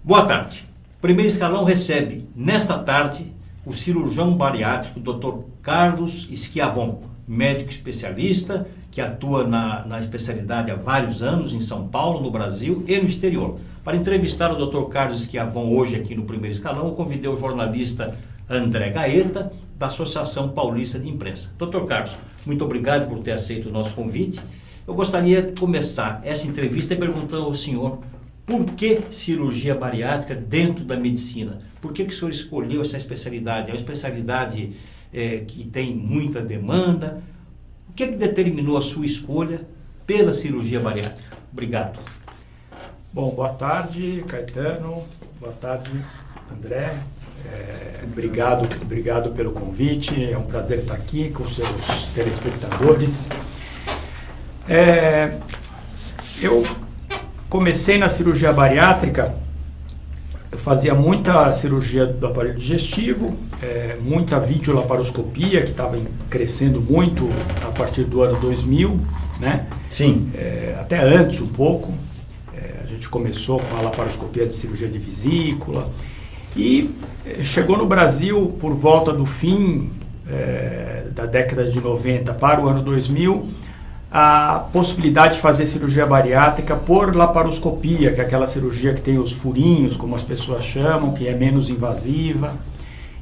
Boa tarde. Primeiro Escalão recebe, nesta tarde, o cirurgião bariátrico Dr. Carlos Schiavon, médico especialista que atua na especialidade há vários anos em São Paulo, no Brasil e no exterior. Para entrevistar o Dr. Carlos Schiavon hoje aqui no Primeiro Escalão, eu convidei o jornalista André Gaeta, da Associação Paulista de Imprensa. Dr. Carlos, muito obrigado por ter aceito o nosso convite. Eu gostaria de começar essa entrevista perguntando ao senhor por que cirurgia bariátrica dentro da medicina? Por que o senhor escolheu essa especialidade? É uma especialidade que tem muita demanda. O que determinou a sua escolha pela cirurgia bariátrica? Obrigado. Bom, boa tarde, Caetano. Boa tarde, André. Obrigado pelo convite. É um prazer estar aqui com os seus telespectadores. Eu comecei na cirurgia bariátrica. Eu fazia muita cirurgia do aparelho digestivo, muita videolaparoscopia, que estava crescendo muito a partir do ano 2000, né? Sim. Até antes um pouco. A gente começou com a laparoscopia de cirurgia de vesícula e chegou no Brasil por volta do fim da década de 90 para o ano 2000, a possibilidade de fazer cirurgia bariátrica por laparoscopia, que é aquela cirurgia que tem os furinhos, como as pessoas chamam, que é menos invasiva.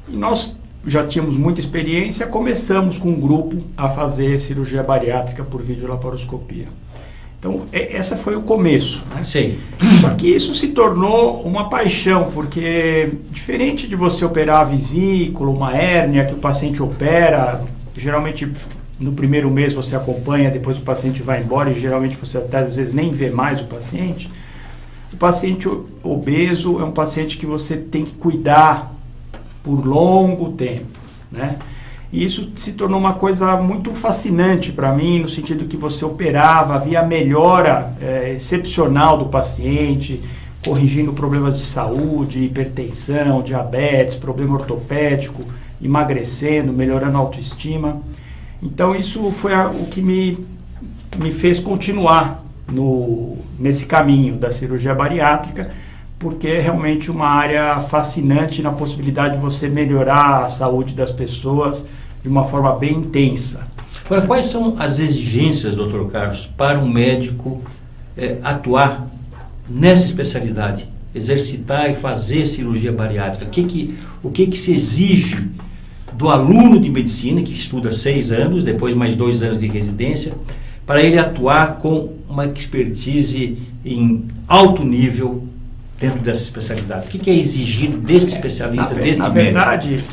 E nós já tínhamos muita experiência, começamos com um grupo a fazer cirurgia bariátrica por videolaparoscopia. Então, esse foi o começo, né? Sim. Só que isso se tornou uma paixão, porque diferente de você operar a vesícula, uma hérnia que o paciente opera, geralmente no primeiro mês você acompanha, depois o paciente vai embora e geralmente você até às vezes nem vê mais o paciente. O paciente obeso é um paciente que você tem que cuidar por longo tempo, né? E isso se tornou uma coisa muito fascinante para mim, no sentido que você operava, havia melhora excepcional do paciente, corrigindo problemas de saúde, hipertensão, diabetes, problema ortopédico, emagrecendo, melhorando a autoestima. Então isso foi o que me fez continuar nesse caminho da cirurgia bariátrica, porque é realmente uma área fascinante na possibilidade de você melhorar a saúde das pessoas de uma forma bem intensa. Agora, quais são as exigências, Dr. Carlos, para um médico atuar nessa especialidade, exercitar e fazer cirurgia bariátrica? O que se exige do aluno de medicina, que estuda 6 anos, depois mais 2 anos de residência, para ele atuar com uma expertise em alto nível dentro dessa especialidade? O que é exigido desse especialista, desse médico? Na verdade,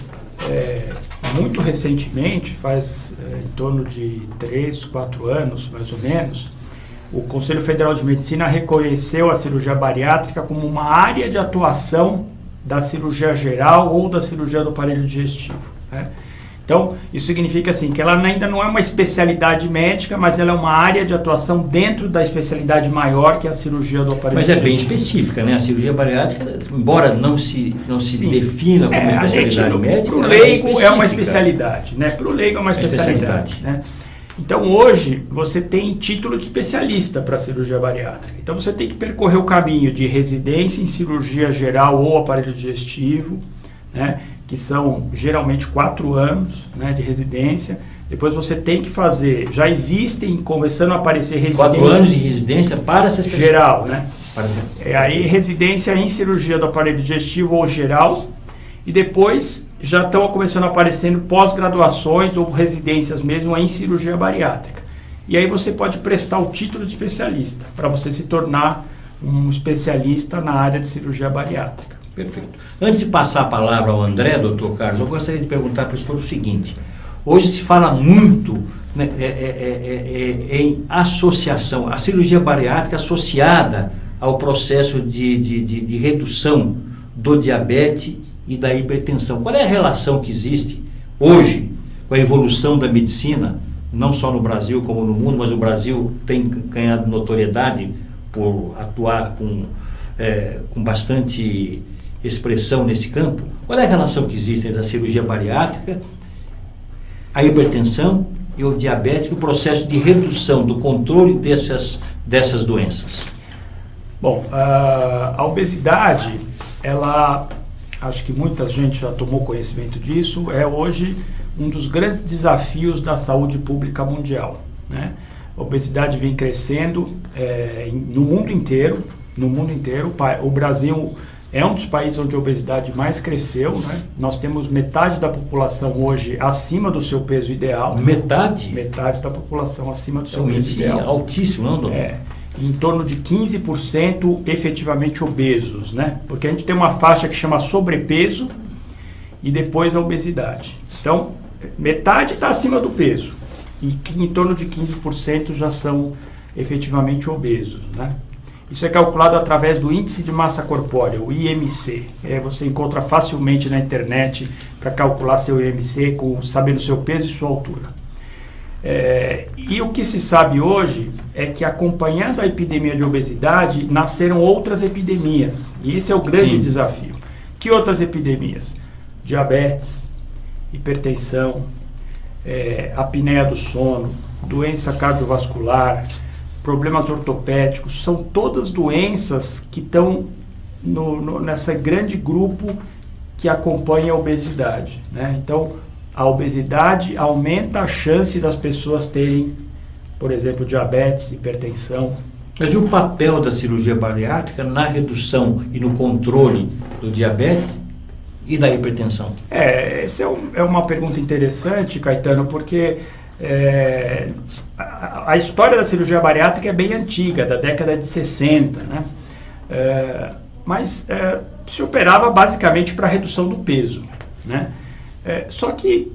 muito recentemente, faz em torno de 3, 4 anos, mais ou menos, o Conselho Federal de Medicina reconheceu a cirurgia bariátrica como uma área de atuação da cirurgia geral ou da cirurgia do aparelho digestivo, né? Então, isso significa assim, que ela ainda não é uma especialidade médica, mas ela é uma área de atuação dentro da especialidade maior, que é a cirurgia do aparelho digestivo. Mas é bem específica, né? A cirurgia bariátrica, embora não se defina como especialidade médica, para o leigo é uma especialidade, né? Para o leigo é uma especialidade, né? Então, hoje, você tem título de especialista para a cirurgia bariátrica. Então, você tem que percorrer o caminho de residência em cirurgia geral ou aparelho digestivo, né? Que são geralmente 4 anos, né, de residência. Depois você tem que fazer, já existem, começando a aparecer residências... 4 anos de residência para essa especialidade. Geral, né? Aí residência em cirurgia do aparelho digestivo ou geral, e depois já estão começando a aparecendo pós-graduações ou residências mesmo em cirurgia bariátrica. E aí você pode prestar o título de especialista, para você se tornar um especialista na área de cirurgia bariátrica. Perfeito. Antes de passar a palavra ao André, doutor Carlos, eu gostaria de perguntar para o senhor o seguinte. Hoje se fala muito, né, em associação, a cirurgia bariátrica associada ao processo de redução do diabetes e da hipertensão. Qual é a relação que existe hoje com a evolução da medicina, não só no Brasil como no mundo, mas o Brasil tem ganhado notoriedade por atuar com bastante expressão nesse campo? Qual é a relação que existe entre a cirurgia bariátrica, a hipertensão e o diabetes, o processo de redução do controle dessas doenças? Bom, a obesidade ela, acho que muita gente já tomou conhecimento disso, é hoje um dos grandes desafios da saúde pública mundial, né? A obesidade vem crescendo no mundo inteiro. O Brasil é um dos países onde a obesidade mais cresceu, né? Nós temos metade da população hoje acima do seu peso ideal. Metade? Metade da população acima do seu um peso índice ideal. altíssimo, não, doutor? Em torno de 15% efetivamente obesos, né? Porque a gente tem uma faixa que chama sobrepeso e depois a obesidade. Então, metade está acima do peso e em torno de 15% já são efetivamente obesos, né? Isso é calculado através do índice de massa corpórea, o IMC. Você encontra facilmente na internet para calcular seu IMC, sabendo seu peso e sua altura. E o que se sabe hoje é que, acompanhando a epidemia de obesidade, nasceram outras epidemias. E esse é o grande desafio. Que outras epidemias? Diabetes, hipertensão, apneia do sono, doença cardiovascular, problemas ortopédicos. São todas doenças que estão nessa grande grupo que acompanha a obesidade, né? Então, a obesidade aumenta a chance das pessoas terem, por exemplo, diabetes, hipertensão. Mas e o papel da cirurgia bariátrica na redução e no controle do diabetes e da hipertensão? Essa é uma pergunta interessante, Caetano, porque a história da cirurgia bariátrica é bem antiga, da década de 60, né? Mas se operava basicamente para redução do peso, né? Só que,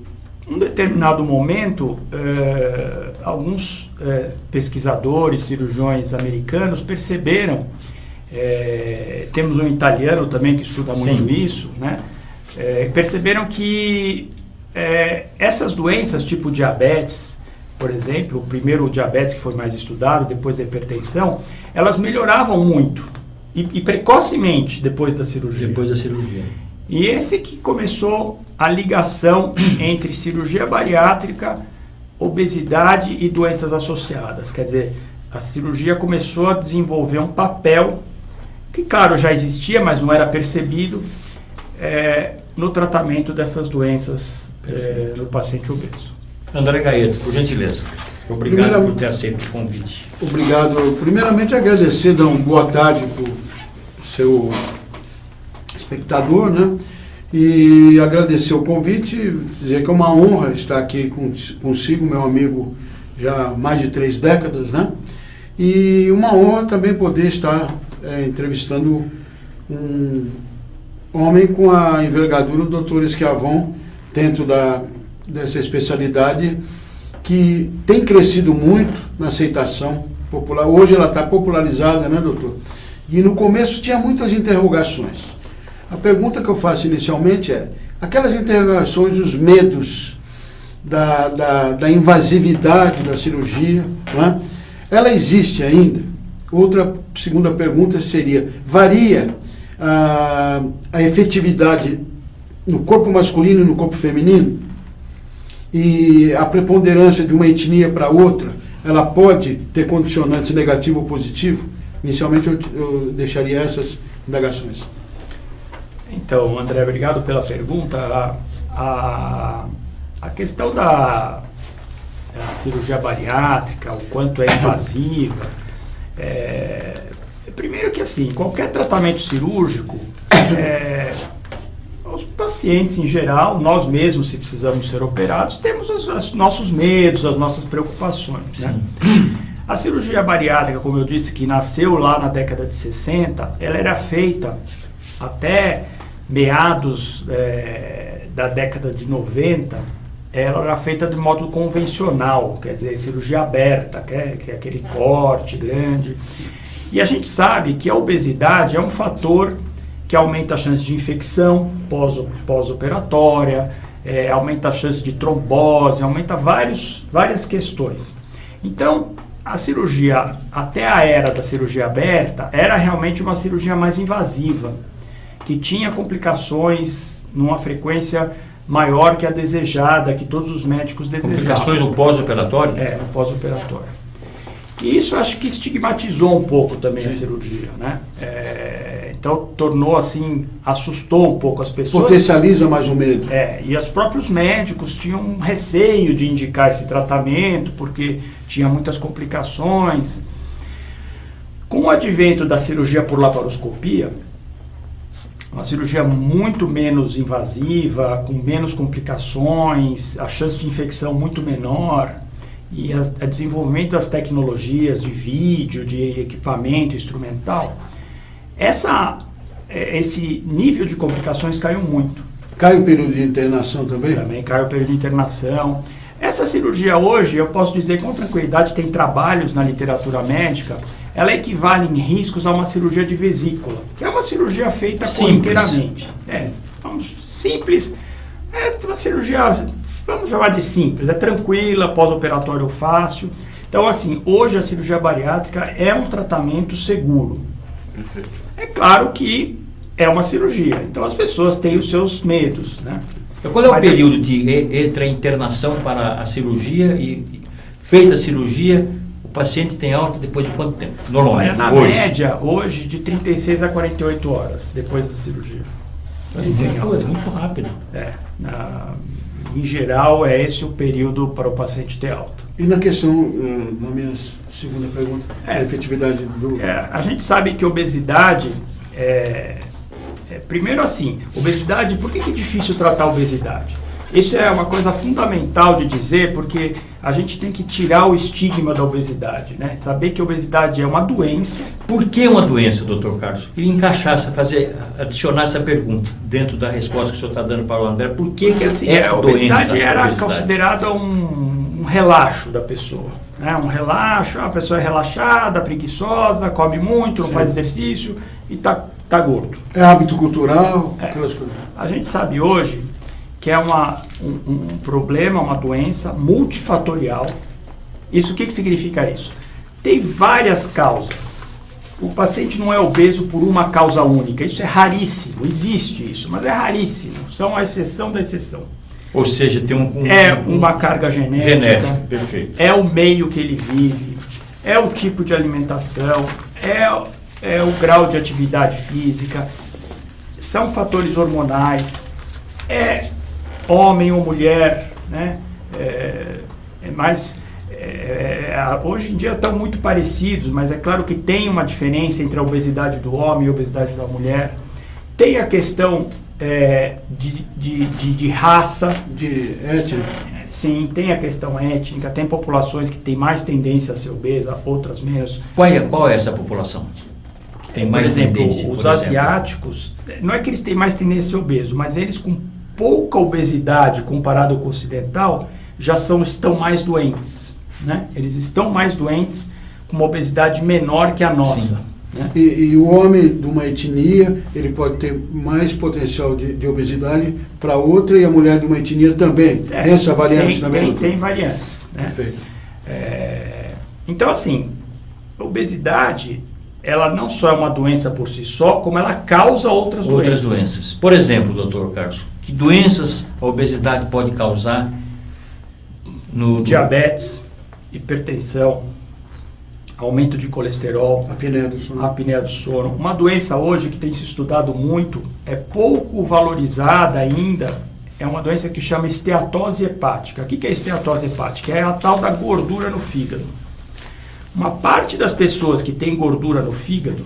em um determinado momento, alguns pesquisadores, cirurgiões americanos perceberam, temos um italiano também que estuda muito isso, né? Perceberam que essas doenças, tipo diabetes, por exemplo, primeiro o diabetes que foi mais estudado, depois a hipertensão, elas melhoravam muito e precocemente depois da cirurgia. E esse que começou a ligação entre cirurgia bariátrica, obesidade e doenças associadas. Quer dizer, a cirurgia começou a desenvolver um papel que, claro, já existia, mas não era percebido no tratamento dessas doenças no paciente obeso. André Gaeta, por gentileza. Obrigado por ter aceito o convite. Obrigado. Primeiramente, agradecer, dar uma boa tarde para o seu espectador, né? E agradecer o convite, dizer que é uma honra estar aqui consigo, meu amigo, já há mais de 3 décadas, né? E uma honra também poder estar entrevistando um homem com a envergadura do Dr. Schiavon, dentro dessa especialidade, que tem crescido muito na aceitação popular. Hoje ela está popularizada, né, doutor? E no começo tinha muitas interrogações. A pergunta que eu faço inicialmente é, aquelas interrogações, os medos da invasividade da cirurgia, né? Ela existe ainda? Outra segunda pergunta seria, varia a efetividade no corpo masculino e no corpo feminino? E a preponderância de uma etnia para outra, ela pode ter condicionantes negativo ou positivo? Inicialmente eu deixaria essas indagações. Então, André, obrigado pela pergunta. A questão da cirurgia bariátrica, o quanto é invasiva, primeiro que assim, qualquer tratamento cirúrgico, os pacientes em geral, nós mesmos, se precisamos ser operados, temos os nossos medos, as nossas preocupações, né? A cirurgia bariátrica, como eu disse, que nasceu lá na década de 60, ela era feita até meados da década de 90, ela era feita de modo convencional, quer dizer, cirurgia aberta, que é aquele corte grande. E a gente sabe que a obesidade é um fator que aumenta a chance de infecção pós-operatória, aumenta a chance de trombose, aumenta várias questões. Então, a cirurgia, até a era da cirurgia aberta, era realmente uma cirurgia mais invasiva, que tinha complicações numa frequência maior que a desejada, que todos os médicos desejavam. Complicações no pós-operatório? No pós-operatório. E isso acho que estigmatizou um pouco também a cirurgia, né? Então tornou assim, assustou um pouco as pessoas. Potencializa mais o medo. E os próprios médicos tinham um receio de indicar esse tratamento, porque tinha muitas complicações. Com o advento da cirurgia por laparoscopia, uma cirurgia muito menos invasiva, com menos complicações, a chance de infecção muito menor, e o desenvolvimento das tecnologias de vídeo, de equipamento instrumental, esse nível de complicações caiu muito. Cai o período de internação também? Também caiu o período de internação. Essa cirurgia hoje, eu posso dizer com tranquilidade, tem trabalhos na literatura médica, ela equivale em riscos a uma cirurgia de vesícula, que é uma cirurgia feita corriqueiramente. Simples. É uma cirurgia, vamos chamar de simples, é tranquila, pós-operatório fácil. Então, assim, hoje a cirurgia bariátrica é um tratamento seguro. Perfeito. É claro que é uma cirurgia, então as pessoas têm os seus medos, né? Qual é o período entre a internação para a cirurgia e feita a cirurgia, o paciente tem alta depois de quanto tempo? Normalmente, na média, hoje, de 36 a 48 horas depois da cirurgia. É muito rápido. Em geral, é esse o período para o paciente ter alta. E na questão, na minha segunda pergunta, a efetividade do... A gente sabe que obesidade primeiro assim, obesidade, por que é difícil tratar a obesidade? Isso é uma coisa fundamental de dizer, porque a gente tem que tirar o estigma da obesidade, né? Saber que a obesidade é uma doença. Por que uma doença, doutor Carlos? Eu queria encaixar, adicionar essa pergunta dentro da resposta que o senhor está dando para o André. Por que assim, a obesidade era considerada um relaxo da pessoa, né? Um relaxo, a pessoa é relaxada, preguiçosa, come muito, não faz exercício e está gordo. É hábito cultural? Aquelas coisas. A gente sabe hoje que é um problema, uma doença multifatorial. Isso, o que significa isso? Tem várias causas. O paciente não é obeso por uma causa única. Isso é raríssimo, existe isso, mas é raríssimo. São a exceção da exceção. Ou seja, tem uma carga genética. Perfeito. É o meio que ele vive, é o tipo de alimentação, é o grau de atividade física, são fatores hormonais, homem ou mulher, né? Hoje em dia estão muito parecidos, mas é claro que tem uma diferença entre a obesidade do homem e a obesidade da mulher. Tem a questão de raça. De étnica. Sim, tem a questão étnica, tem populações que têm mais tendência a ser obesa, outras menos. Qual é essa população? Tem mais tendência, os asiáticos, não é que eles têm mais tendência a ser obesos, mas eles com pouca obesidade comparado com o ocidental, já estão mais doentes, né? Eles estão mais doentes com uma obesidade menor que a nossa. Né? E o homem de uma etnia, ele pode ter mais potencial de obesidade para outra, e a mulher de uma etnia também. Tem essa variante também? Tem variantes. Né? Perfeito. Então, assim, a obesidade, ela não só é uma doença por si só, como ela causa outras doenças. Por exemplo, doutor Carlos, que doenças a obesidade pode causar? Diabetes, hipertensão, aumento de colesterol, apneia do sono. Uma doença hoje que tem se estudado muito, é pouco valorizada ainda, é uma doença que chama esteatose hepática. O que é esteatose hepática? É a tal da gordura no fígado. Uma parte das pessoas que tem gordura no fígado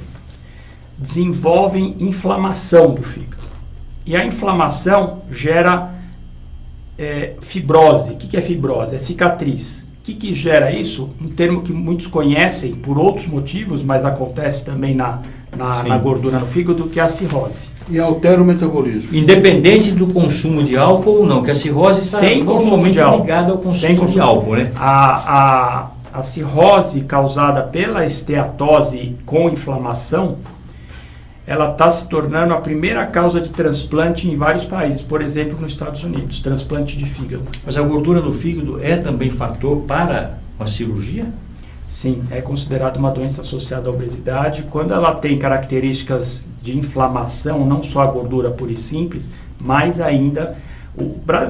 desenvolvem inflamação do fígado. E a inflamação gera fibrose. O que é fibrose? É cicatriz. O que gera isso? Um termo que muitos conhecem por outros motivos, mas acontece também na gordura no fígado, que é a cirrose. E altera o metabolismo. Independente do consumo de álcool ou não, que a cirrose está normalmente ligada ao consumo de álcool, né? A cirrose causada pela esteatose com inflamação, ela está se tornando a primeira causa de transplante em vários países, por exemplo, nos Estados Unidos, transplante de fígado. Mas a gordura do fígado é também fator para a cirurgia? Sim, é considerada uma doença associada à obesidade. Quando ela tem características de inflamação, não só a gordura pura e simples, mas ainda,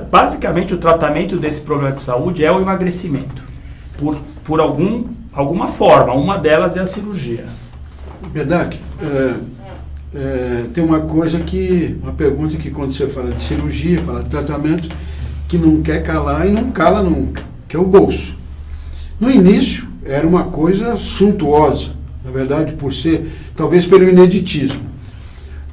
basicamente o tratamento desse problema de saúde é o emagrecimento. Por alguma forma, uma delas é a cirurgia. Bedak, tem uma pergunta que quando você fala de cirurgia, fala de tratamento, que não quer calar e não cala nunca, que é o bolso. No início, era uma coisa suntuosa, na verdade, talvez pelo ineditismo.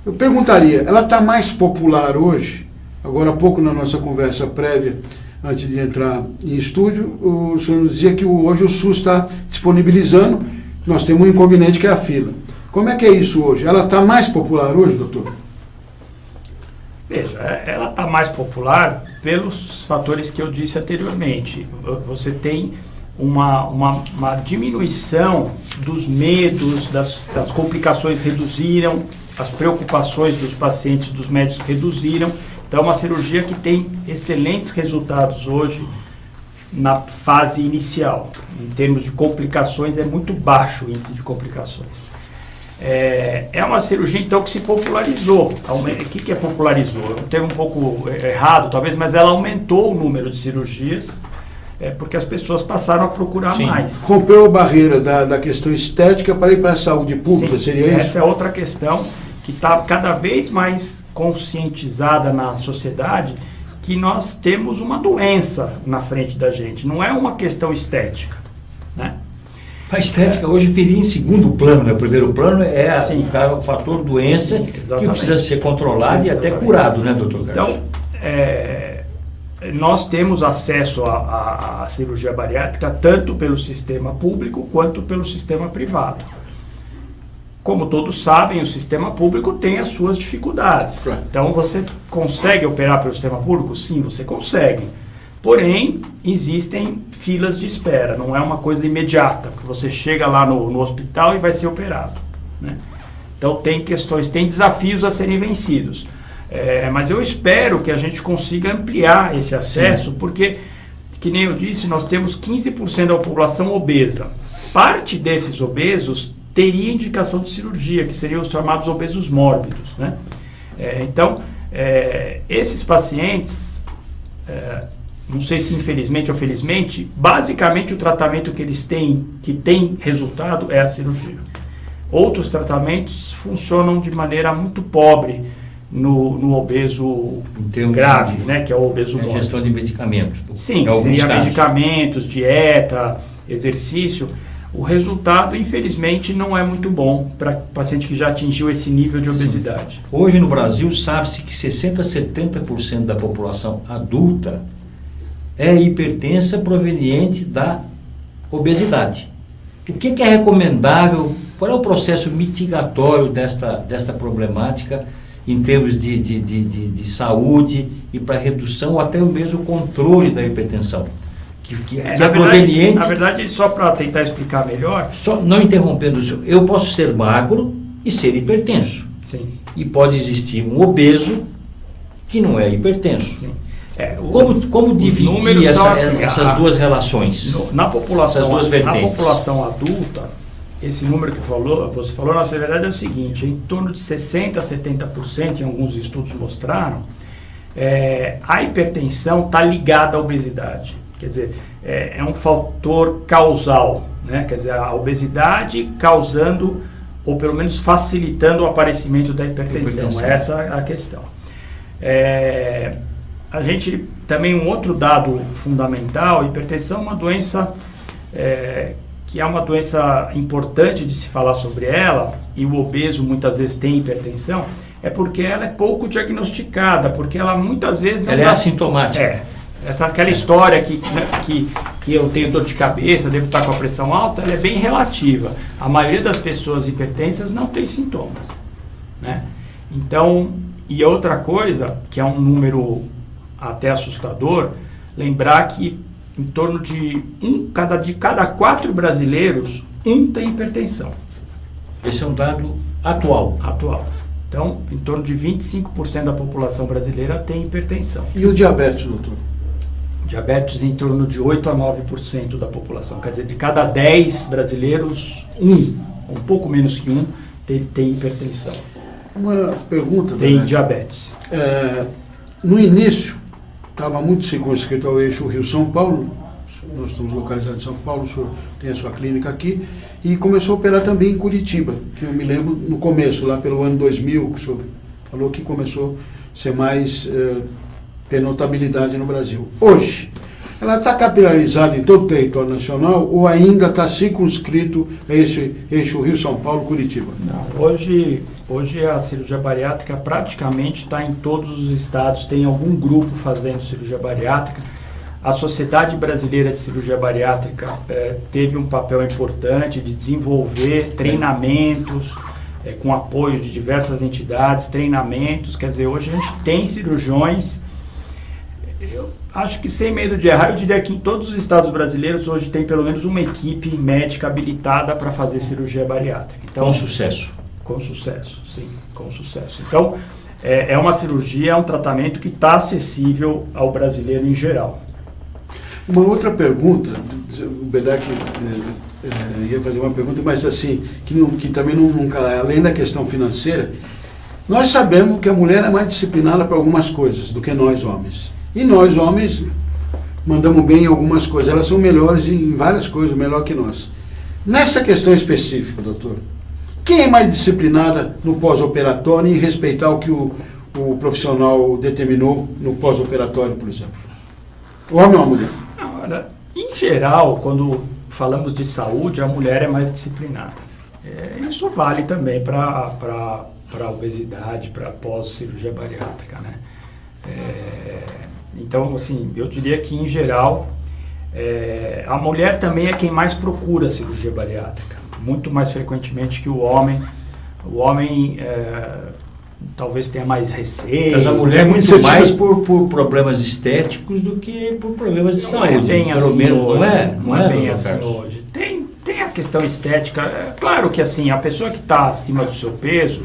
Eu perguntaria, ela está mais popular hoje? Agora há pouco, na nossa conversa prévia, antes de entrar em estúdio, o senhor nos dizia que hoje o SUS está disponibilizando, nós temos um inconveniente que é a fila. Como é que é isso hoje? Ela está mais popular hoje, doutor? Veja, ela está mais popular pelos fatores que eu disse anteriormente. Você tem uma diminuição dos medos, das complicações reduziram, as preocupações dos pacientes, dos médicos reduziram. Então, é uma cirurgia que tem excelentes resultados hoje na fase inicial. Em termos de complicações, é muito baixo o índice de complicações. É uma cirurgia, então, que se popularizou. O que é popularizou? É um termo um pouco errado, talvez, mas ela aumentou o número de cirurgias, porque as pessoas passaram a procurar mais. Rompeu a barreira da questão estética para ir para a saúde pública, Sim, seria isso? Essa é outra questão que está cada vez mais conscientizada na sociedade, que nós temos uma doença na frente da gente, não é uma questão estética, né? A estética hoje viria em segundo plano, né? O primeiro plano é o fator doença. Sim, que precisa ser controlado e até curado, né, doutor Carlos? Então, nós temos acesso à cirurgia bariátrica tanto pelo sistema público quanto pelo sistema privado. Como todos sabem, o sistema público tem as suas dificuldades. Claro. Então, você consegue operar pelo sistema público? Sim, você consegue. Porém, existem filas de espera, não é uma coisa imediata, porque você chega lá no hospital e vai ser operado, né? Então tem desafios a serem vencidos. Mas eu espero que a gente consiga ampliar esse acesso, porque, que nem eu disse, nós temos 15% da população obesa. Parte desses obesos teria indicação de cirurgia, que seriam os chamados obesos mórbidos, né? Então, esses pacientes... não sei se infelizmente ou felizmente, basicamente o tratamento que eles têm, que tem resultado, é a cirurgia. Outros tratamentos funcionam de maneira muito pobre no obeso grave, né, que é o obeso mórbido. A gestão de medicamentos. Sim, seria medicamentos, dieta, exercício. O resultado, infelizmente, não é muito bom para paciente que já atingiu esse nível de obesidade. Sim. Hoje no Brasil, sabe-se que 60% a 70% da população adulta é hipertensa proveniente da obesidade. O que é recomendável? Qual é o processo mitigatório desta problemática em termos de saúde e para redução ou até mesmo controle da hipertensão? Que é proveniente... Na verdade, só para tentar explicar melhor... Não interrompendo isso, eu posso ser magro e ser hipertenso. Sim. E pode existir um obeso que não é hipertenso. Sim. Como dividir essas duas relações? Na população adulta, esse número que você falou, na verdade é o seguinte, em torno de 60% a 70%, em alguns estudos mostraram, a hipertensão está ligada à obesidade. Quer dizer, é um fator causal, né? Quer dizer, a obesidade causando, ou pelo menos facilitando o aparecimento da hipertensão. Essa é a questão. A gente, também um outro dado fundamental, a hipertensão é uma doença que é uma doença importante de se falar sobre ela, e o obeso muitas vezes tem hipertensão, é porque ela é pouco diagnosticada, porque ela muitas vezes não é assintomática. Aquela história que eu tenho dor de cabeça, devo estar com a pressão alta, ela é bem relativa. A maioria das pessoas hipertensas não tem sintomas, né? Então, e outra coisa, que é um número até assustador, lembrar que em torno de cada 4 brasileiros, 1 tem hipertensão. Esse é um dado atual. Então, em torno de 25% da população brasileira tem hipertensão. E o diabetes, doutor? Diabetes em torno de 8 a 9% da população. Quer dizer, de cada 10 brasileiros, um pouco menos que um, tem hipertensão. Uma pergunta, tem diabetes. No início, estava muito circunscrito ao eixo Rio-São Paulo, Nós estamos localizados em São Paulo, o senhor tem a sua clínica aqui, e começou a operar também em Curitiba, que eu me lembro no começo, lá pelo ano 2000, que o senhor falou que começou a ser mais, ter notabilidade no Brasil. Hoje, ela está capilarizada em todo o território nacional ou ainda está circunscrito a esse eixo Rio-São Paulo-Curitiba? Não, hoje a cirurgia bariátrica praticamente está em todos os estados, tem algum grupo fazendo cirurgia bariátrica. A Sociedade Brasileira de Cirurgia Bariátrica teve um papel importante de desenvolver treinamentos com apoio de diversas entidades, treinamentos, quer dizer, hoje a gente tem cirurgiões. Eu acho que, sem medo de errar, eu diria que em todos os estados brasileiros hoje tem pelo menos uma equipe médica habilitada para fazer cirurgia bariátrica. Então, com sucesso. Com sucesso, sim, com sucesso. Então, é uma cirurgia, é um tratamento que está acessível ao brasileiro em geral. Uma outra pergunta, o Bedak ia fazer uma pergunta, mas assim, que também não cai, além da questão financeira, nós sabemos que a mulher é mais disciplinada para algumas coisas do que nós homens. E nós, homens, mandamos bem em algumas coisas. Elas são melhores em várias coisas, melhor que nós. Nessa questão específica, doutor, quem é mais disciplinada no pós-operatório em respeitar o que o profissional determinou no pós-operatório, por exemplo? O homem ou a mulher? Não, olha, em geral, quando falamos de saúde, a mulher é mais disciplinada. Isso vale também para a obesidade, para pós-cirurgia bariátrica, né? Então, assim, eu diria que, em geral, a mulher também é quem mais procura a cirurgia bariátrica, muito mais frequentemente que o homem. O homem talvez tenha mais receio. Mas a mulher é muito mais por problemas estéticos do que por problemas de saúde. Não é bem assim menos, hoje. Não é bem assim hoje. Tem a questão estética. É claro que, assim, a pessoa que está acima do seu peso,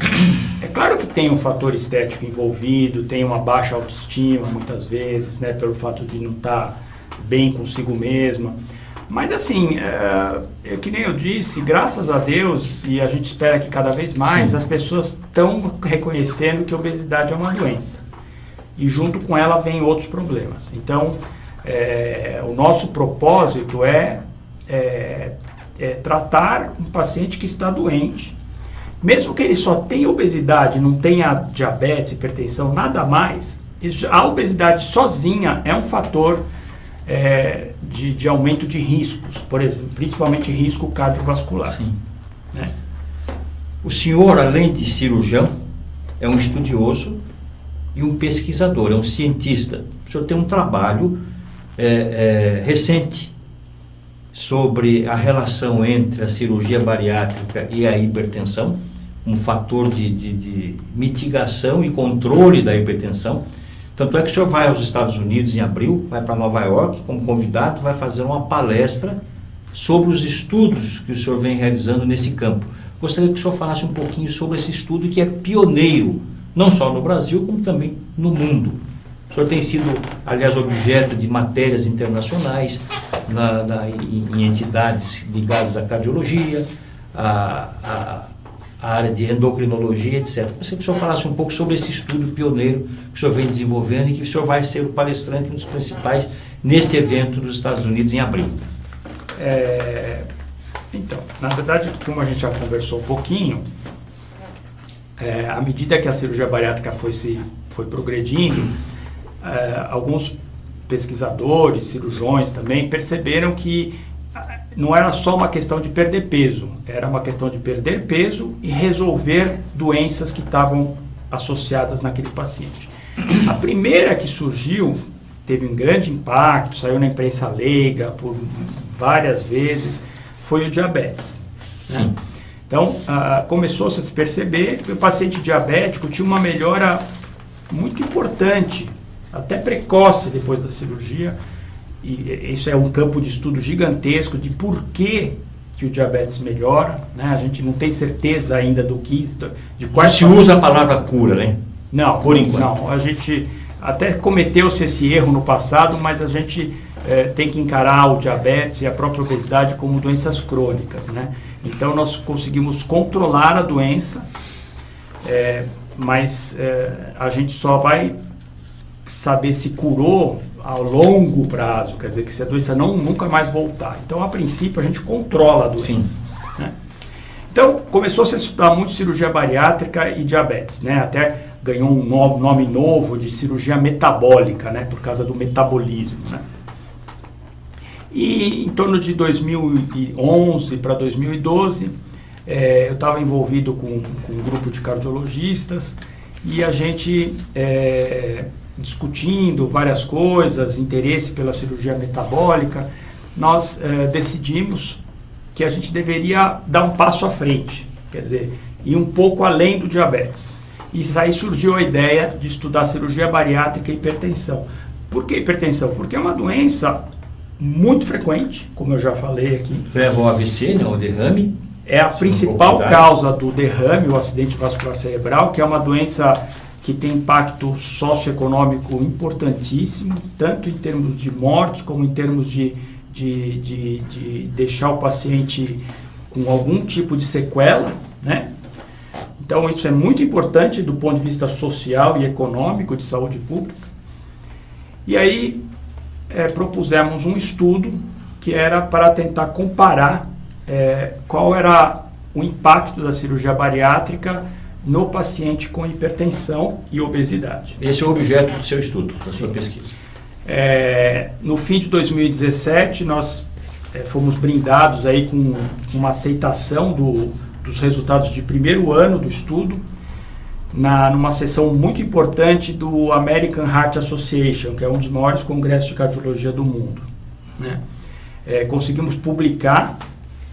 é claro que tem um fator estético envolvido, tem uma baixa autoestima muitas vezes, né, pelo fato de não estar bem consigo mesma. Mas, assim, que nem eu disse, graças a Deus, e a gente espera que cada vez mais, as pessoas estão reconhecendo que a obesidade é uma doença. E junto com ela vem outros problemas. Então, o nosso propósito é tratar um paciente que está doente, mesmo que ele só tenha obesidade, não tenha diabetes, hipertensão, nada mais, a obesidade sozinha é um fator de aumento de riscos, por exemplo, principalmente risco cardiovascular. Sim. Né? O senhor, além de cirurgião, é um estudioso e um pesquisador, é um cientista. O senhor tem um trabalho recente sobre a relação entre a cirurgia bariátrica e a hipertensão, um fator de mitigação e controle da hipertensão. Tanto é que o senhor vai aos Estados Unidos em abril, vai para Nova York como convidado, vai fazer uma palestra sobre os estudos que o senhor vem realizando nesse campo. Gostaria que o senhor falasse um pouquinho sobre esse estudo que é pioneiro, não só no Brasil, como também no mundo. O senhor tem sido, aliás, objeto de matérias internacionais em entidades ligadas à cardiologia, à área de endocrinologia, etc. Gostaria que o senhor falasse um pouco sobre esse estudo pioneiro que o senhor vem desenvolvendo e que o senhor vai ser o palestrante, um dos principais, neste evento dos Estados Unidos em abril. Então, na verdade, como a gente já conversou um pouquinho, à medida que a cirurgia bariátrica foi progredindo, alguns pesquisadores, cirurgiões também, perceberam que não era só uma questão de perder peso, era uma questão de perder peso e resolver doenças que estavam associadas naquele paciente. A primeira que surgiu, teve um grande impacto, saiu na imprensa leiga por várias vezes, foi o diabetes. Né? Então, começou-se a se perceber que o paciente diabético tinha uma melhora muito importante, até precoce depois da cirurgia, e isso é um campo de estudo gigantesco de por que o diabetes melhora, né? A gente não tem certeza ainda do que de quais se usa a palavra cura, né? Não, por enquanto. Não, a gente até cometeu-se esse erro no passado, mas a gente tem que encarar o diabetes e a própria obesidade como doenças crônicas, né? Então nós conseguimos controlar a doença, mas a gente só vai saber se curou a longo prazo, quer dizer, que se a doença nunca mais voltar. Então, a princípio, a gente controla a doença. Sim. Né? Então, começou -se a estudar muito cirurgia bariátrica e diabetes, né? Até ganhou um nome novo de cirurgia metabólica, né? Por causa do metabolismo, né? E em torno de 2011 para 2012, eu estava envolvido com um grupo de cardiologistas e a gente, discutindo várias coisas, interesse pela cirurgia metabólica, nós decidimos que a gente deveria dar um passo à frente, quer dizer, ir um pouco além do diabetes. E aí surgiu a ideia de estudar cirurgia bariátrica e hipertensão. Por que hipertensão? Porque é uma doença muito frequente, como eu já falei aqui. Leva ao AVC, né, o derrame. É a principal causa do derrame, o acidente vascular cerebral, que é uma doença que tem impacto socioeconômico importantíssimo, tanto em termos de mortes, como em termos de deixar o paciente com algum tipo de sequela, né? Então, isso é muito importante do ponto de vista social e econômico de saúde pública. E aí, propusemos um estudo que era para tentar comparar qual era o impacto da cirurgia bariátrica no paciente com hipertensão e obesidade. Esse é o objeto do seu estudo, da sua pesquisa. No fim de 2017, nós fomos brindados aí com uma aceitação dos resultados de primeiro ano do estudo, numa sessão muito importante do American Heart Association, que é um dos maiores congressos de cardiologia do mundo, né? Conseguimos publicar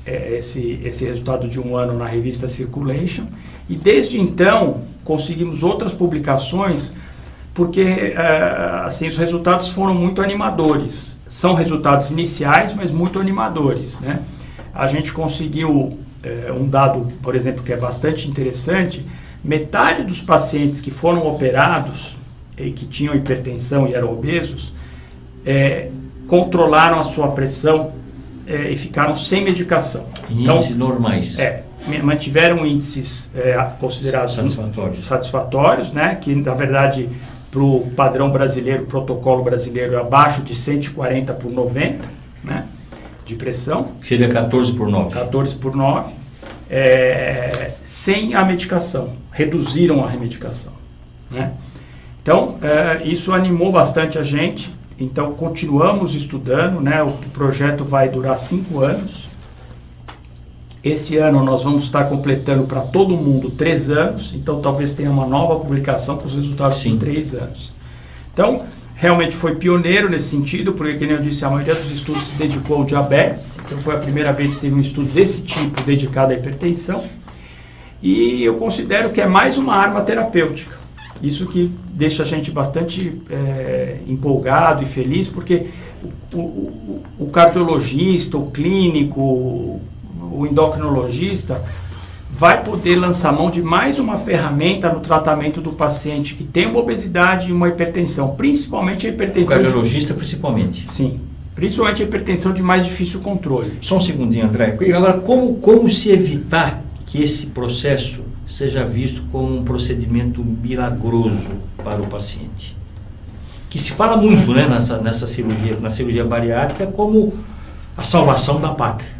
esse resultado de um ano na revista Circulation, e desde então conseguimos outras publicações, porque assim, os resultados foram muito animadores. São resultados iniciais, mas muito animadores, né? A gente conseguiu um dado, por exemplo, que é bastante interessante: metade dos pacientes que foram operados e que tinham hipertensão e eram obesos, controlaram a sua pressão e ficaram sem medicação. Índices normais. Mantiveram índices considerados satisfatórios, né? Que na verdade, para o padrão brasileiro, protocolo brasileiro, é abaixo de 140/90, né? De pressão. Seria 14/9. 14/9. Sem a medicação. Reduziram a remedicação, né? Então, isso animou bastante a gente. Então, continuamos estudando, né? O projeto vai durar 5 anos. Esse ano nós vamos estar completando para todo mundo 3 anos. Então, talvez tenha uma nova publicação com os resultados em 3 anos. Então, realmente foi pioneiro nesse sentido, porque, como eu disse, a maioria dos estudos se dedicou ao diabetes. Então, foi a primeira vez que teve um estudo desse tipo dedicado à hipertensão. E eu considero que é mais uma arma terapêutica. Isso que deixa a gente bastante empolgado e feliz, porque o cardiologista, o clínico, o endocrinologista vai poder lançar mão de mais uma ferramenta no tratamento do paciente que tem uma obesidade e uma hipertensão, principalmente a hipertensão. O cardiologista, principalmente. Sim, principalmente a hipertensão de mais difícil controle. Só um segundinho, André. E agora, como se evitar que esse processo seja visto como um procedimento milagroso para o paciente? Que se fala muito, né, nessa cirurgia, na cirurgia bariátrica, como a salvação da pátria,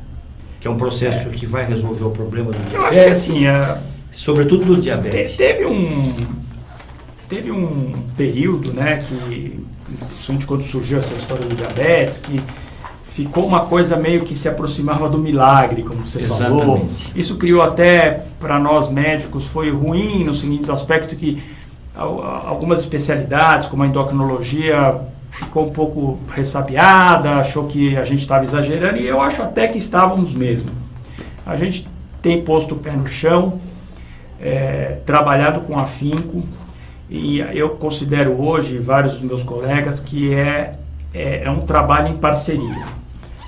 que é um processo que vai resolver o problema do diabetes. Eu acho que assim, sobretudo do diabetes. Teve um período, né, que, principalmente quando surgiu essa história do diabetes, que ficou uma coisa meio que se aproximava do milagre, como você falou. Isso criou até, para nós médicos, foi ruim no seguinte aspecto, que algumas especialidades, como a endocrinologia, ficou um pouco ressabiada, achou que a gente estava exagerando, e eu acho até que estávamos mesmo. A gente tem posto o pé no chão, trabalhado com afinco, e eu considero hoje, vários dos meus colegas, que é um trabalho em parceria.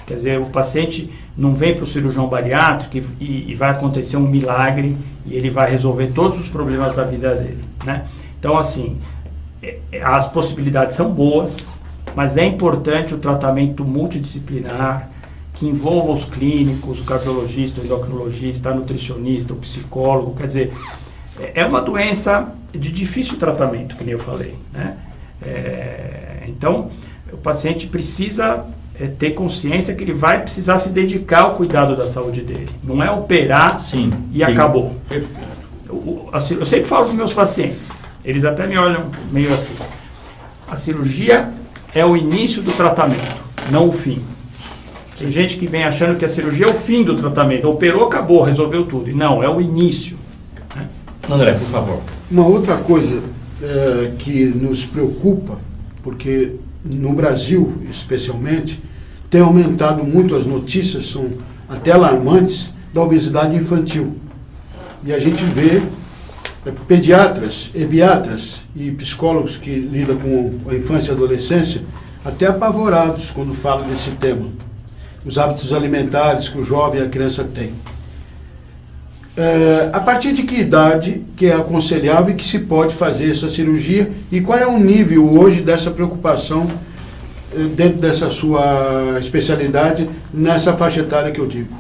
Quer dizer, o paciente não vem para o cirurgião bariátrico e vai acontecer um milagre e ele vai resolver todos os problemas da vida dele, né? Então, assim, as possibilidades são boas, mas é importante o tratamento multidisciplinar, que envolva os clínicos, o cardiologista, o endocrinologista, a nutricionista, o psicólogo. Quer dizer, é uma doença de difícil tratamento, que nem eu falei, né? Então, o paciente precisa ter consciência que ele vai precisar se dedicar ao cuidado da saúde dele. Não é operar e acabou. Eu sempre falo para os meus pacientes, eles até me olham meio assim. A cirurgia é o início do tratamento, não o fim. Tem gente que vem achando que a cirurgia é o fim do tratamento. Operou, acabou, resolveu tudo. E não, é o início. Né? André, por favor. Uma outra coisa que nos preocupa, porque no Brasil, especialmente, tem aumentado muito as notícias, são até alarmantes, da obesidade infantil. E a gente vê pediatras, ebiatras e psicólogos que lidam com a infância e adolescência até apavorados quando falam desse tema. Os hábitos alimentares que o jovem e a criança têm. A partir de que idade que é aconselhável e que se pode fazer essa cirurgia e qual é o nível hoje dessa preocupação dentro dessa sua especialidade nessa faixa etária que eu digo?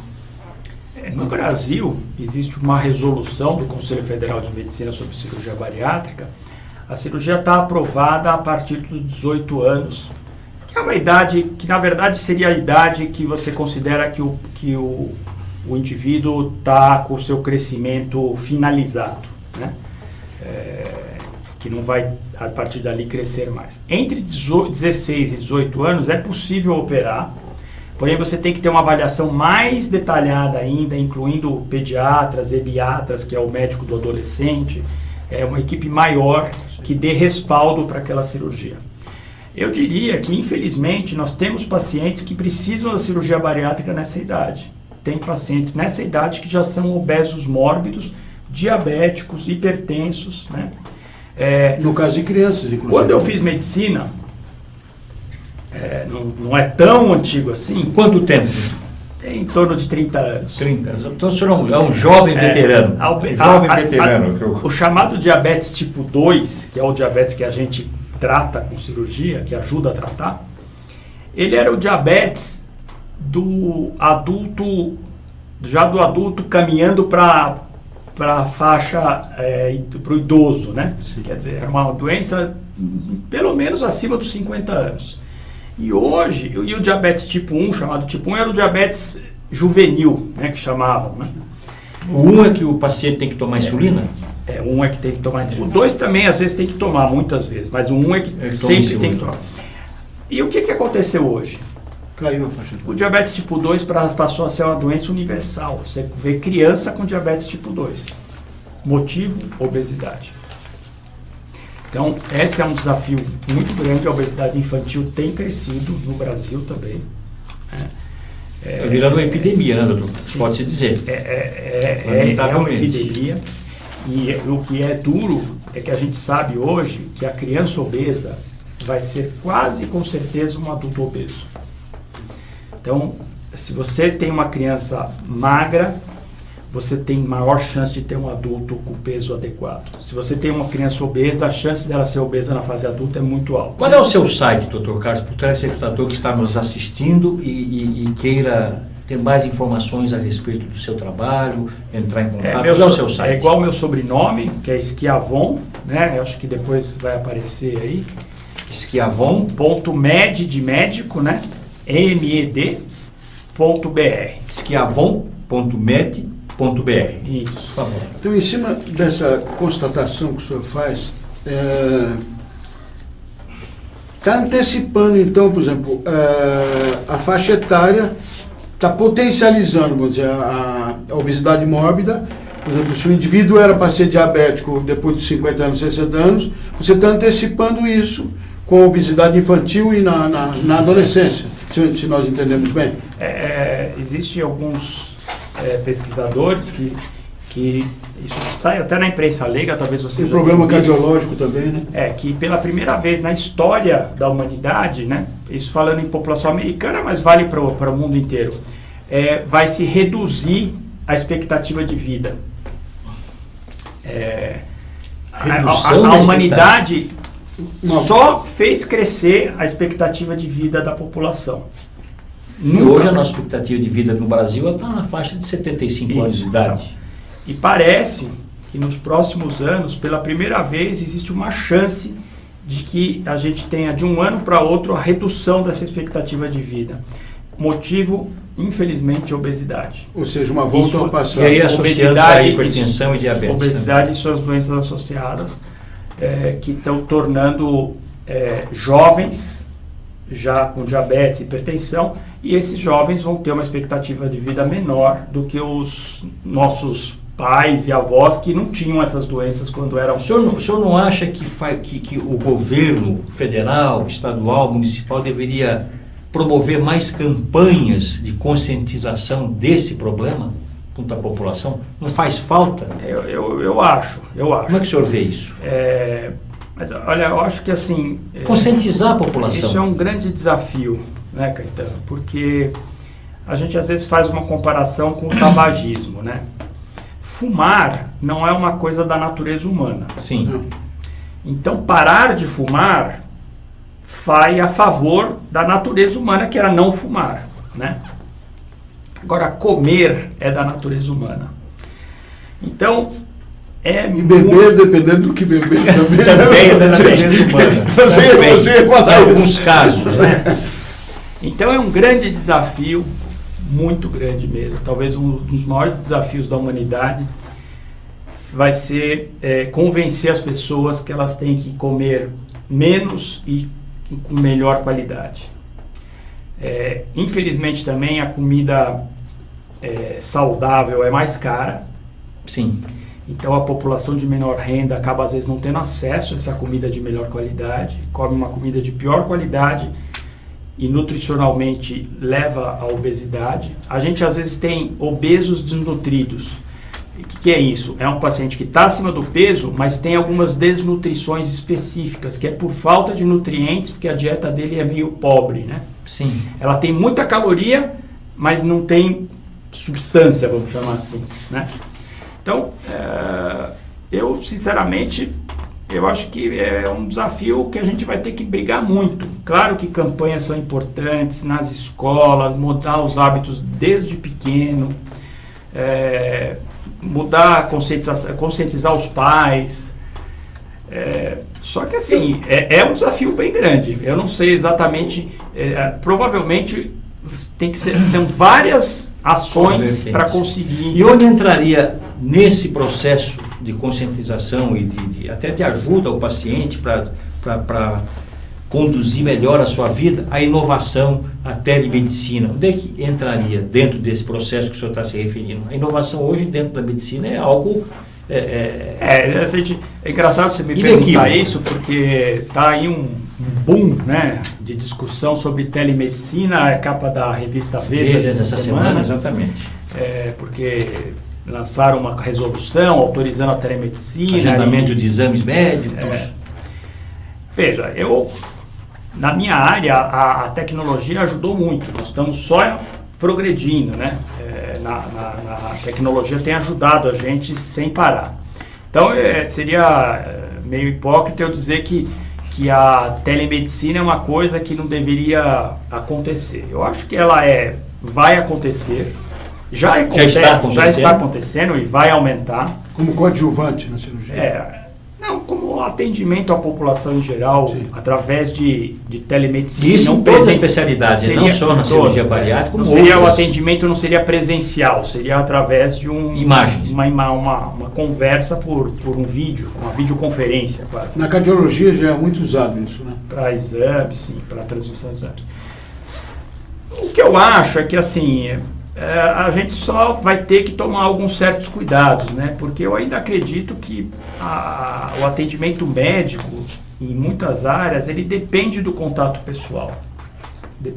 No Brasil, existe uma resolução do Conselho Federal de Medicina sobre cirurgia bariátrica. A cirurgia está aprovada a partir dos 18 anos, que é uma idade que, na verdade, seria a idade que você considera que o indivíduo está com o seu crescimento finalizado, né? Que não vai, a partir dali, crescer mais. Entre 16 e 18 anos é possível operar, porém você tem que ter uma avaliação mais detalhada ainda, incluindo pediatras, ebiatras, que é o médico do adolescente, uma equipe maior que dê respaldo para aquela cirurgia. Eu diria que, infelizmente, nós temos pacientes que precisam da cirurgia bariátrica nessa idade. Tem pacientes nessa idade que já são obesos mórbidos, diabéticos, hipertensos, né? No caso de crianças, inclusive. Quando eu fiz medicina, não é tão antigo assim. Quanto tempo? Tem em torno de 30 anos. 30 anos. Então o senhor é um jovem veterano. O chamado diabetes tipo 2, que é o diabetes que a gente trata com cirurgia, que ajuda a tratar, ele era o diabetes do adulto, já do adulto caminhando para a faixa, para o idoso, né? Sim. Quer dizer, era uma doença pelo menos acima dos 50 anos. E hoje, e o diabetes tipo 1, chamado tipo 1, era o diabetes juvenil, né, que chamavam, né? O 1 é que o paciente tem que tomar insulina? O 1 é que tem que tomar insulina. O 2 também, às vezes, tem que tomar, muitas vezes, mas o 1 é que sempre tem que tomar. E o que aconteceu hoje? Caiu a faixa. O diabetes tipo 2 passou a ser uma doença universal. Você vê criança com diabetes tipo 2. Motivo, obesidade. Então, esse é um desafio muito grande. A obesidade infantil tem crescido no Brasil também. Está virando uma epidemia, né, doutor? Pode-se dizer. É uma epidemia. E o que é duro é que a gente sabe hoje que a criança obesa vai ser quase com certeza um adulto obeso. Então, se você tem uma criança magra, você tem maior chance de ter um adulto com peso adequado. Se você tem uma criança obesa, a chance dela ser obesa na fase adulta é muito alta. Qual é o seu site, doutor Carlos, para o telespectador que está nos assistindo e queira ter mais informações a respeito do seu trabalho, entrar em contato? Qual é o seu site? É igual o meu sobrenome, que é Schiavon, né? Eu acho que depois vai aparecer aí. Schiavon.med de médico, né? med.br. Schiavon.med.br. Isso. Por favor. Então, em cima dessa constatação que o senhor faz, está antecipando, então, por exemplo, a faixa etária, está potencializando, vamos dizer, a obesidade mórbida. Por exemplo, se o indivíduo era para ser diabético depois de 50 anos, 60 anos, você está antecipando isso com a obesidade infantil e na adolescência, se nós entendemos bem. Existem alguns pesquisadores que isso sai até na imprensa leiga, talvez você já tenha visto. Problema cardiológico também, né? Que pela primeira vez na história da humanidade, né, isso falando em população americana, mas vale para o mundo inteiro, vai se reduzir a expectativa de vida. A humanidade só fez crescer a expectativa de vida da população. E hoje a nossa expectativa de vida no Brasil está na faixa de 75 anos de idade. E parece que nos próximos anos, pela primeira vez, existe uma chance de que a gente tenha de um ano para outro a redução dessa expectativa de vida. Motivo, infelizmente, obesidade. Ou seja, uma volta ao passado. E aí associando a hipertensão e diabetes. Obesidade e suas doenças associadas, que estão tornando jovens já com diabetes e hipertensão, e esses jovens vão ter uma expectativa de vida menor do que os nossos pais e avós que não tinham essas doenças quando eram... O senhor não acha que o governo federal, estadual, municipal deveria promover mais campanhas de conscientização desse problema junto à população? Não faz falta? Eu acho. Como é que o senhor vê isso? Mas olha, eu acho que assim... Conscientizar a população. Isso é um grande desafio, né, Caetano? Porque a gente às vezes faz uma comparação com o tabagismo, né? Fumar não é uma coisa da natureza humana. Sim. Então, parar de fumar vai a favor da natureza humana, que era não fumar, né? Agora, comer é da natureza humana. Então, e beber, dependendo do que beber também. Também é da natureza humana. Você ia falar em alguns casos, né? Então, é um grande desafio, muito grande mesmo. Talvez um dos maiores desafios da humanidade vai ser convencer as pessoas que elas têm que comer menos e com melhor qualidade. Infelizmente também a comida saudável é mais cara. Sim. Então a população de menor renda acaba às vezes não tendo acesso a essa comida de melhor qualidade, come uma comida de pior qualidade e nutricionalmente leva à obesidade. A gente às vezes tem obesos desnutridos. O que é isso? É um paciente que está acima do peso, mas tem algumas desnutrições específicas, que é por falta de nutrientes, porque a dieta dele é meio pobre, né? Sim. Ela tem muita caloria, mas não tem substância, vamos chamar assim, né? Então, eu sinceramente, eu acho que é um desafio que a gente vai ter que brigar muito. Claro que campanhas são importantes nas escolas, mudar os hábitos desde pequeno, mudar, conscientizar os pais. Só que assim, é um desafio bem grande. Eu não sei exatamente, provavelmente tem que são várias ações para conseguir. E onde entraria nesse processo de conscientização e até de ajuda ao paciente para conduzir melhor a sua vida, a inovação, a telemedicina? Onde é que entraria dentro desse processo que o senhor está se referindo? A inovação hoje dentro da medicina é algo... É engraçado você me perguntar isso, porque está aí um boom, né, de discussão sobre telemedicina, é capa da revista Veja dessa semana. Exatamente. Porque lançaram uma resolução autorizando a telemedicina. Agendamento de exames médicos. Veja, na minha área, a tecnologia ajudou muito. Nós estamos só progredindo, né? A tecnologia tem ajudado a gente sem parar. Então, seria meio hipócrita eu dizer que a telemedicina é uma coisa que não deveria acontecer. Eu acho que ela vai acontecer. Já está acontecendo e vai aumentar. Como coadjuvante na cirurgia? Não, como atendimento à população em geral, sim, através de telemedicina. Isso não em todas as especialidades, não só na cirurgia bariátrica, como seria outras. O atendimento não seria presencial, seria através de imagens. Uma conversa por um vídeo, uma videoconferência quase. Na cardiologia já é muito usado isso, né? Para exames, sim, para transmissão de exames. O que eu acho é que assim... a gente só vai ter que tomar alguns certos cuidados, né? Porque eu ainda acredito que o atendimento médico, em muitas áreas, ele depende do contato pessoal.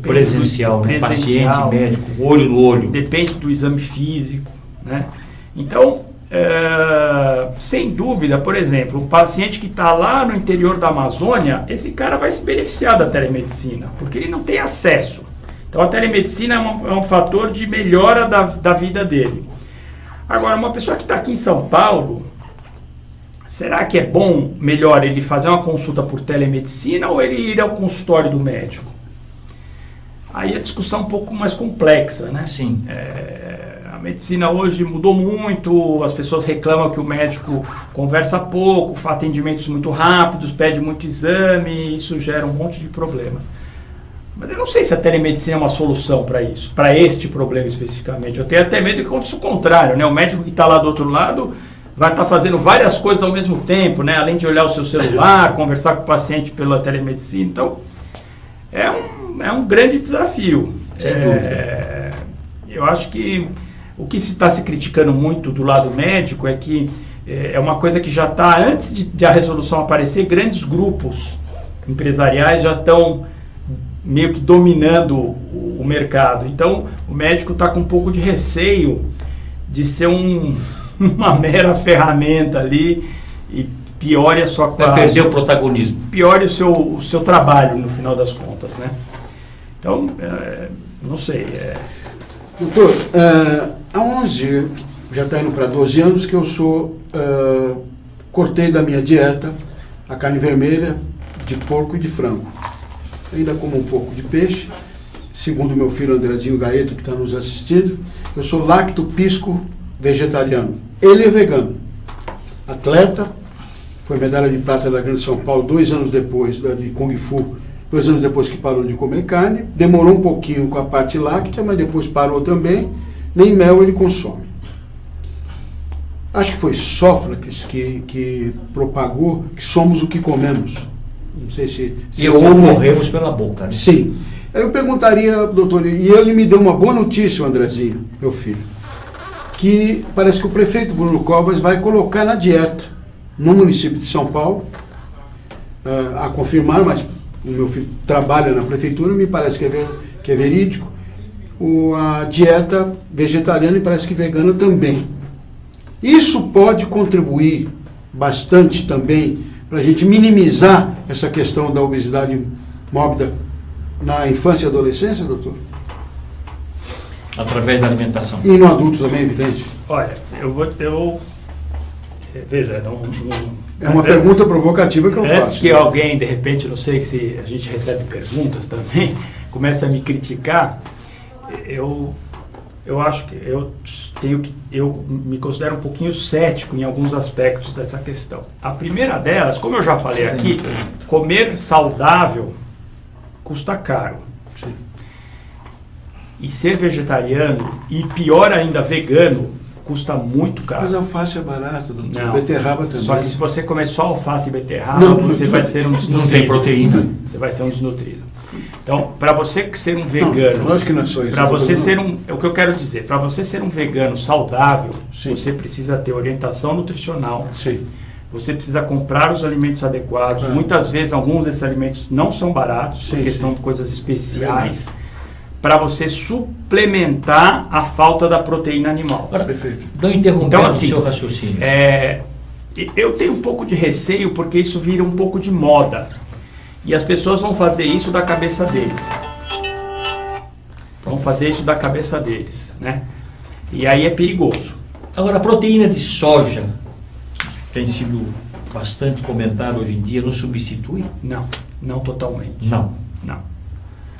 Presencial, né? Paciente, médico, olho no olho. Depende do exame físico, né? Então, sem dúvida, por exemplo, o paciente que está lá no interior da Amazônia, esse cara vai se beneficiar da telemedicina, porque ele não tem acesso. Então, a telemedicina é um fator de melhora da vida dele. Agora, uma pessoa que está aqui em São Paulo, será que é melhor ele fazer uma consulta por telemedicina ou ele ir ao consultório do médico? Aí a discussão é um pouco mais complexa, né? Sim. A medicina hoje mudou muito, as pessoas reclamam que o médico conversa pouco, faz atendimentos muito rápidos, pede muito exame, isso gera um monte de problemas. Mas eu não sei se a telemedicina é uma solução para isso, para este problema especificamente. Eu tenho até medo que aconteça o contrário, né? O médico que está lá do outro lado vai estar fazendo várias coisas ao mesmo tempo, né? Além de olhar o seu celular, conversar com o paciente pela telemedicina. Então, é um grande desafio. Sem dúvida. Eu acho que o que se está se criticando muito do lado médico é que é uma coisa que já está, antes de a resolução aparecer, grandes grupos empresariais já estão meio que dominando o mercado. Então, o médico está com um pouco de receio de ser uma mera ferramenta ali e piore a sua Vai perder o protagonismo. Piore o seu trabalho, no final das contas, né? Então, não sei. Doutor, há 11, já está indo para 12 anos que eu cortei da minha dieta a carne vermelha de porco e de frango. Ainda como um pouco de peixe. Segundo meu filho Andrezinho Gaeta, que está nos assistindo, eu sou lacto-pisco vegetariano. Ele é vegano. Atleta, foi medalha de prata da Grande São Paulo 2 anos depois, de Kung Fu, 2 anos depois que parou de comer carne. Demorou um pouquinho com a parte láctea, mas depois parou também. Nem mel ele consome. Acho que foi Sófocles que propagou que somos o que comemos. Não sei se ou morremos pela boca, né? Sim. Eu perguntaria, doutor, e ele me deu uma boa notícia, o Andrezinho, meu filho, que parece que o prefeito Bruno Covas vai colocar na dieta, no município de São Paulo, a confirmar, mas o meu filho trabalha na prefeitura, me parece que é verídico, a dieta vegetariana e parece que vegana também. Isso pode contribuir bastante também para a gente minimizar essa questão da obesidade mórbida na infância e adolescência, doutor? Através da alimentação. E no adulto também, evidente. Olha, veja, é uma pergunta provocativa que eu faço. Antes que alguém, de repente, não sei se a gente recebe perguntas também, comece a me criticar, eu acho que eu me considero um pouquinho cético em alguns aspectos dessa questão. A primeira delas, como eu já falei aqui, comer saudável custa caro. Sim. E ser vegetariano, e pior ainda vegano, custa muito caro. Mas a alface é barata, doutor. Não. Beterraba também. Só que se você comer só alface e beterraba, você vai ser um desnutrido. Não tem proteína. Você vai ser um desnutrido. Então, para você ser um vegano... Não, lógico que não é só isso. Para você ser é o que eu quero dizer. Para você ser um vegano saudável, Sim. você precisa ter orientação nutricional. Sim. Você precisa comprar os alimentos adequados. Muitas vezes, alguns desses alimentos não são baratos, porque são coisas especiais, para você suplementar a falta da proteína animal. Agora, perfeito. Não interrompendo Então, assim, o seu raciocínio. Eu tenho um pouco de receio, porque isso vira um pouco de moda. E as pessoas vão fazer isso da cabeça deles. Vão fazer isso da cabeça deles, né? E aí é perigoso. Agora, a proteína de soja, que tem sido bastante comentada hoje em dia, não substitui? Não totalmente. Não.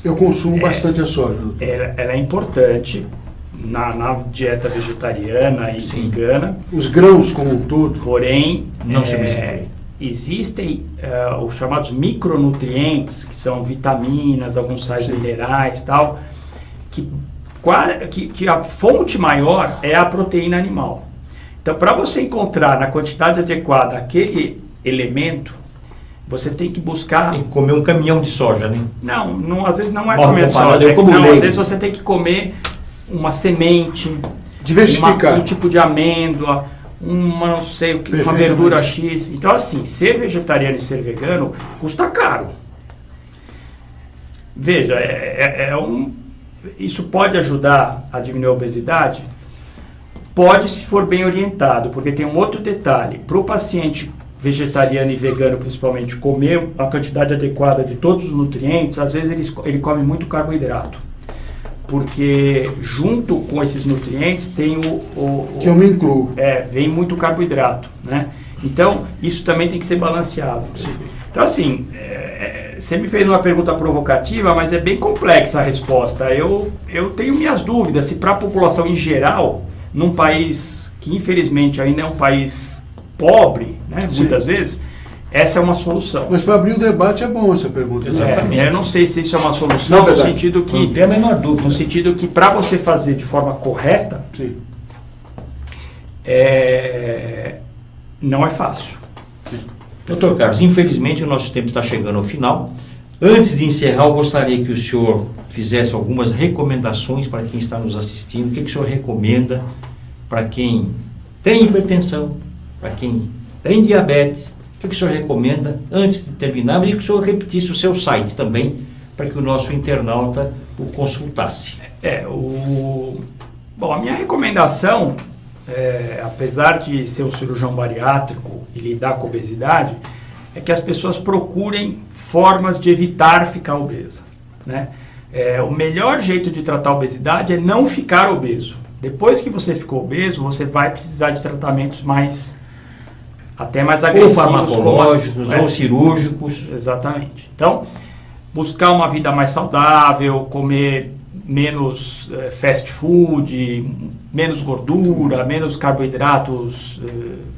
Eu consumo bastante a soja, doutor. Ela é importante na dieta vegetariana e vegana. Os grãos como um todo. Porém, não substitui. Existem os chamados micronutrientes, que são vitaminas, alguns sais minerais, tal, que a fonte maior é a proteína animal. Então, para você encontrar na quantidade adequada aquele elemento, você tem que buscar... Tem que comer um caminhão de soja, né? Não, às vezes não é comer soja. Às vezes você tem que comer uma semente, diversificar. Um tipo de amêndoa, não sei o que, uma verdura X. Então, assim, ser vegetariano e ser vegano custa caro. Veja, isso pode ajudar a diminuir a obesidade? Pode, se for bem orientado, porque tem um outro detalhe. Para o paciente vegetariano e vegano, principalmente, comer a quantidade adequada de todos os nutrientes, às vezes ele come muito carboidrato. Porque junto com esses nutrientes tem que eu me incluo. Vem muito carboidrato, né? Então, isso também tem que ser balanceado. Então, assim, você me fez uma pergunta provocativa, mas é bem complexa a resposta. Eu tenho minhas dúvidas se para a população em geral num país que infelizmente ainda é um país pobre, né, muitas vezes, essa é uma solução. Mas para abrir o debate é bom essa pergunta. Exatamente. Eu não sei se isso é uma solução, no sentido que, não tem a menor dúvida. no sentido que para você fazer de forma correta, Sim. não é fácil. Doutor Carlos, infelizmente o nosso tempo está chegando ao final. Antes de encerrar, eu gostaria que o senhor fizesse algumas recomendações para quem está nos assistindo. O que o senhor recomenda para quem tem hipertensão, para quem tem diabetes? O que o senhor recomenda antes de terminar? E que o senhor repetisse o seu site também, para que o nosso internauta o consultasse. Bom, a minha recomendação, apesar de ser um cirurgião bariátrico e lidar com obesidade, é que as pessoas procurem formas de evitar ficar obesa, né? O melhor jeito de tratar a obesidade é não ficar obeso. Depois que você ficou obeso, você vai precisar de tratamentos até mais agressivos. Ou farmacológicos, ou cirúrgicos. Exatamente. Então, buscar uma vida mais saudável, comer menos fast food, menos gordura, menos carboidratos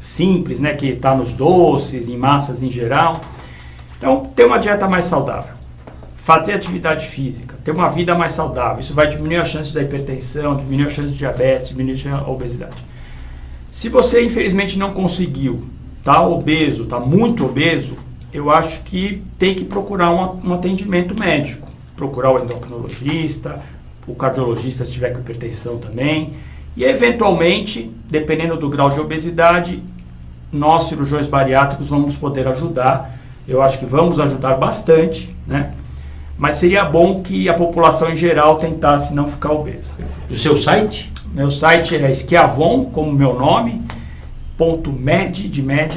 simples, né, que está nos doces, em massas em geral. Então, ter uma dieta mais saudável, fazer atividade física, ter uma vida mais saudável. Isso vai diminuir a chance da hipertensão, diminuir a chance de diabetes, diminuir a obesidade. Se você, infelizmente, não conseguiu, está obeso, está muito obeso, eu acho que tem que procurar um atendimento médico. Procurar o endocrinologista, o cardiologista se tiver com hipertensão também. E, eventualmente, dependendo do grau de obesidade, nós, cirurgiões bariátricos, vamos poder ajudar. Eu acho que vamos ajudar bastante, né? Mas seria bom que a população em geral tentasse não ficar obesa. O seu site? Meu site é Schiavon, como meu nome, .med.br.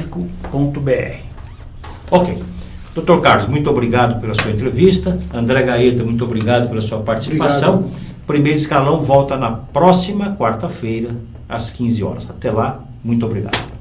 Ok. Doutor Carlos, muito obrigado pela sua entrevista. André Gaeta, muito obrigado pela sua participação. Obrigado. Primeiro Escalão volta na próxima quarta-feira, às 15 horas. Até lá, muito obrigado.